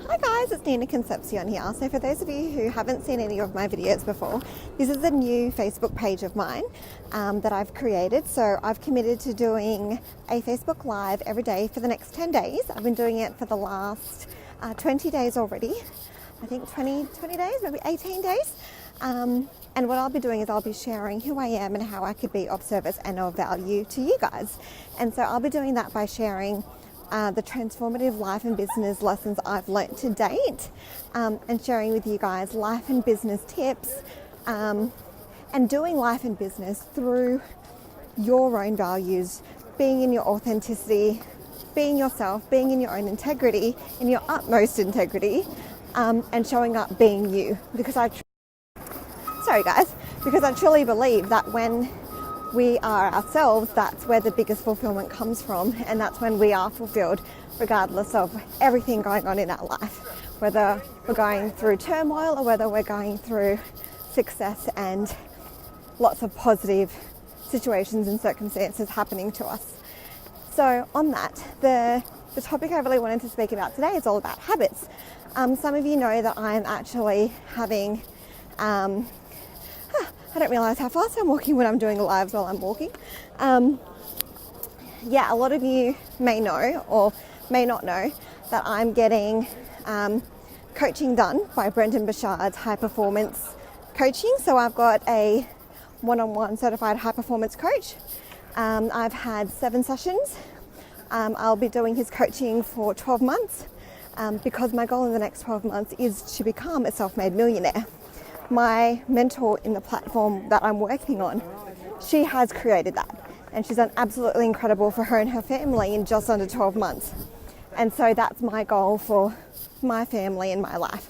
Hi guys, it's Nina Concepcion here. So for those of you who haven't seen any of my videos before, this is a new Facebook page of mine that I've created. So I've committed to doing a Facebook Live every day for the next 10 days. I've been doing it for the last 20 days already. I think 20 days, maybe 18 days. And what I'll be doing is I'll be sharing who I am and how I could be of service and of value to you guys. And so I'll be doing that by sharing the transformative life and business lessons I've learnt to date, and sharing with you guys life and business tips, and doing life and business through your own values, being in your authenticity, being yourself, being in your own integrity, in your utmost integrity, and showing up being you. Because I truly believe that when we are ourselves, that's where the biggest fulfillment comes from, and that's when we are fulfilled regardless of everything going on in our life, whether we're going through turmoil or whether we're going through success and lots of positive situations and circumstances happening to us. So on that, the topic I really wanted to speak about today is all about habits. Some of you know that I'm actually having I don't realise how fast I'm walking when I'm doing lives while I'm walking. A lot of you may know or may not know that I'm getting coaching done by Brendon Burchard's High Performance Coaching. So I've got a one-on-one certified high performance coach. I've had 7 sessions. I'll be doing his coaching for 12 months because my goal in the next 12 months is to become a self-made millionaire. My mentor in the platform that I'm working on, she has created that, and she's done absolutely incredible for her and her family in just under 12 months. And so that's my goal for my family and my life.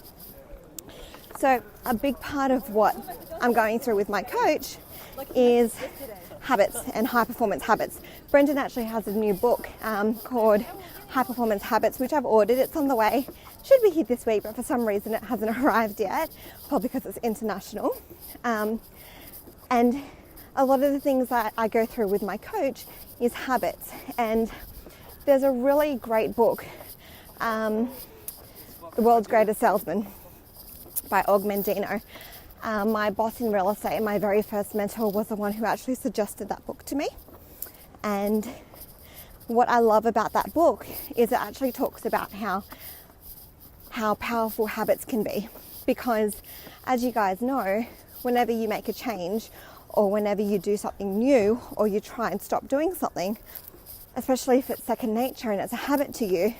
So a big part of what I'm going through with my coach is habits and high performance habits. Brendon actually has a new book called High Performance Habits, which I've ordered. It's on the way. Should be here this week, but for some reason it hasn't arrived yet, probably because it's international. And a lot of the things that I go through with my coach is habits. And there's a really great book, The World's Greatest Salesman by Og Mandino. My boss in real estate, my very first mentor, was the one who actually suggested that book to me. And what I love about that book is it actually talks about how powerful habits can be, because as you guys know, whenever you make a change or whenever you do something new or you try and stop doing something, especially if it's second nature and it's a habit to you,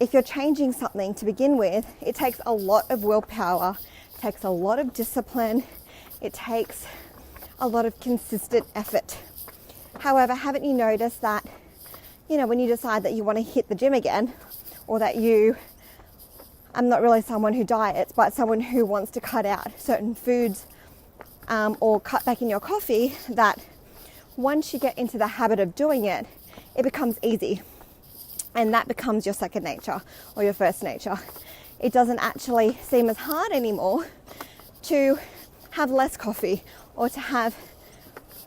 if you're changing something to begin with, it takes a lot of willpower, it takes a lot of discipline, it takes a lot of consistent effort. However, haven't you noticed that, when you decide that you want to hit the gym again, or that I'm not really someone who diets, but someone who wants to cut out certain foods or cut back in your coffee, that once you get into the habit of doing it, it becomes easy. And that becomes your second nature or your first nature. It doesn't actually seem as hard anymore to have less coffee, or to have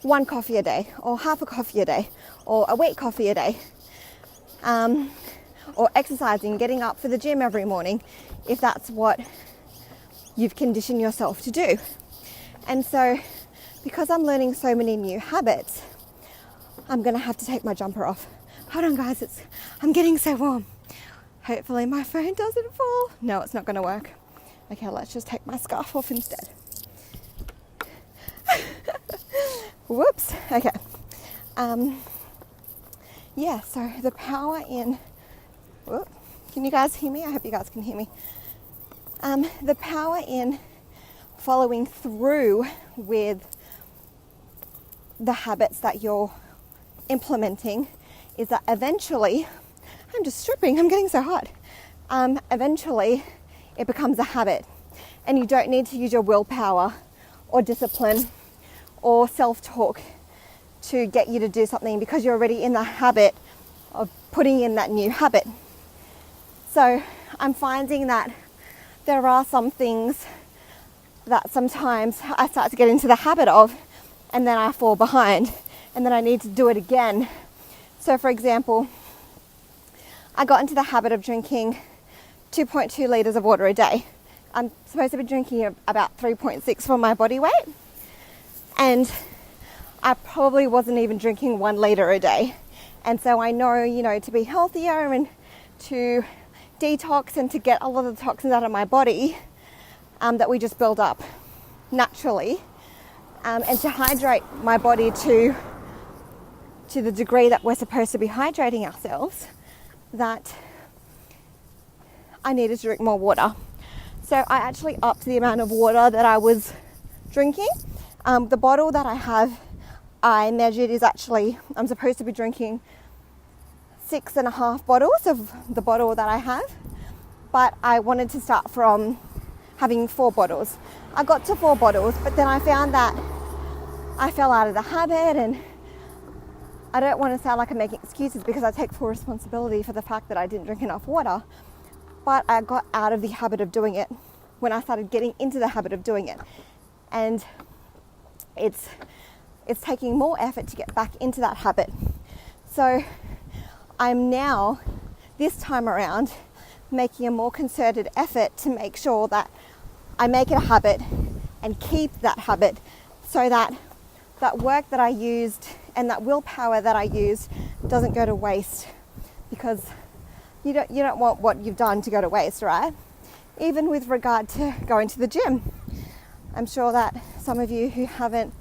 1 coffee a day, or half a coffee a day, or a wheat coffee a day. Or exercising, getting up for the gym every morning, if that's what you've conditioned yourself to do. And so, because I'm learning so many new habits, I'm going to have to take my jumper off. Hold on guys, I'm getting so warm. Hopefully my phone doesn't fall. No, it's not going to work. Okay, let's just take my scarf off instead. Whoops. Okay. So the power in... Whoop. Can you guys hear me? I hope you guys can hear me. The power in following through with the habits that you're implementing is that eventually, I'm just stripping, I'm getting so hot. Eventually it becomes a habit, and you don't need to use your willpower or discipline or self-talk to get you to do something, because you're already in the habit of putting in that new habit. So I'm finding that there are some things that sometimes I start to get into the habit of, and then I fall behind, and then I need to do it again. So for example, I got into the habit of drinking 2.2 litres of water a day. I'm supposed to be drinking about 3.6 for my body weight, and I probably wasn't even drinking 1 litre a day. And so I know, you know, to be healthier and to detox and to get a lot of the toxins out of my body that we just build up naturally, and to hydrate my body to the degree that we're supposed to be hydrating ourselves, that I needed to drink more water. So I actually upped the amount of water that I was drinking. The bottle that I measured is actually, I'm supposed to be drinking 6.5 bottles of the bottle that I have, but I wanted to start from having 4 bottles. I got to 4 bottles, but then I found that I fell out of the habit, and I don't want to sound like I'm making excuses because I take full responsibility for the fact that I didn't drink enough water, but I got out of the habit of doing it when I started getting into the habit of doing it. And it's taking more effort to get back into that habit. So I'm now, this time around, making a more concerted effort to make sure that I make it a habit and keep that habit, so that that work that I used and that willpower that I used doesn't go to waste, because you don't want what you've done to go to waste, right? Even with regard to going to the gym. I'm sure that some of you who haven't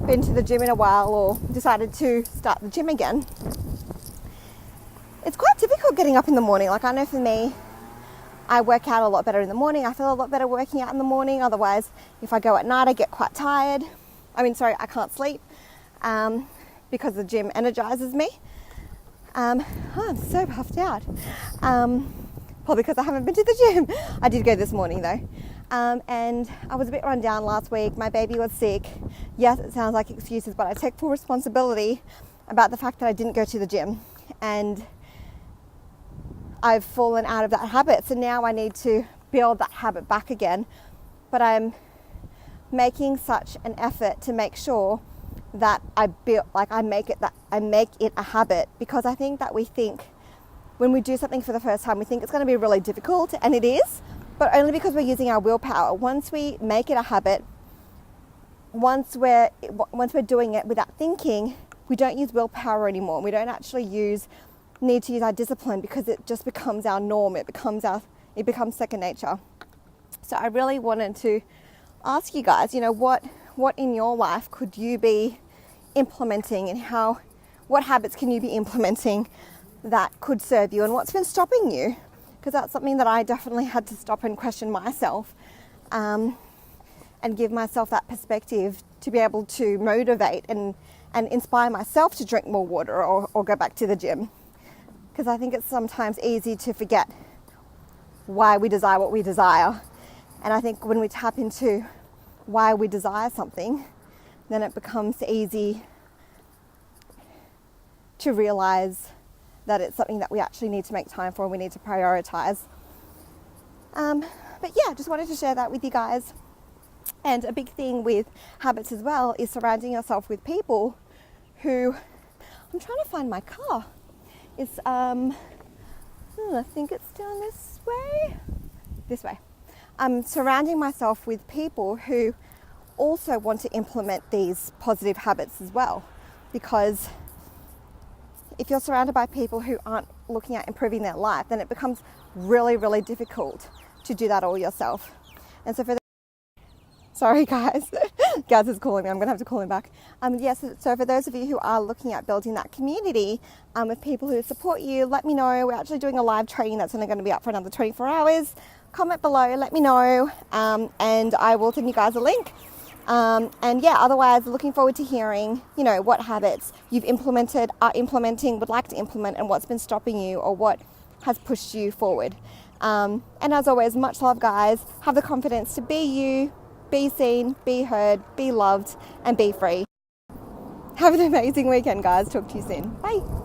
been to the gym in a while or decided to start the gym again, it's quite difficult getting up in the morning. Like, I know for me, I work out a lot better in the morning. I feel a lot better working out in the morning. Otherwise, if I go at night, I get quite tired. I can't sleep because the gym energizes me. I'm so puffed out. Probably because I haven't been to the gym. I did go this morning though. And I was a bit run down last week. My baby was sick. Yes, it sounds like excuses, but I take full responsibility about the fact that I didn't go to the gym. And I've fallen out of that habit. So now I need to build that habit back again. But I'm making such an effort to make sure that I make it a habit, because I think that we think when we do something for the first time, we think it's going to be really difficult, and it is, but only because we're using our willpower. Once we make it a habit, once we're doing it without thinking, we don't use willpower anymore. We don't actually need to use our discipline, because it just becomes our norm. It becomes second nature. So I really wanted to ask you guys, what in your life could you be implementing, and what habits can you be implementing that could serve you, and what's been stopping you? Because that's something that I definitely had to stop and question myself, and give myself that perspective to be able to motivate and inspire myself to drink more water or go back to the gym. Because I think it's sometimes easy to forget why we desire what we desire. And I think when we tap into why we desire something, then it becomes easy to realize that it's something that we actually need to make time for and we need to prioritize. But yeah, just wanted to share that with you guys. And a big thing with habits as well is surrounding yourself with people who, I'm trying to find my car. It's, I think it's down this way. Surrounding myself with people who also want to implement these positive habits as well. Because if you're surrounded by people who aren't looking at improving their life, then it becomes really, really difficult to do that all yourself. And so sorry guys, Gaz is calling me, I'm going to have to call him back. So for those of you who are looking at building that community with people who support you, let me know. We're actually doing a live training that's only going to be up for another 24 hours. Comment below, let me know, and I will send you guys a link. Otherwise, looking forward to hearing, what habits you've implemented, are implementing, would like to implement, and what's been stopping you or what has pushed you forward. And as always, much love, guys. Have the confidence to be you, be seen, be heard, be loved, and be free. Have an amazing weekend, guys. Talk to you soon. Bye.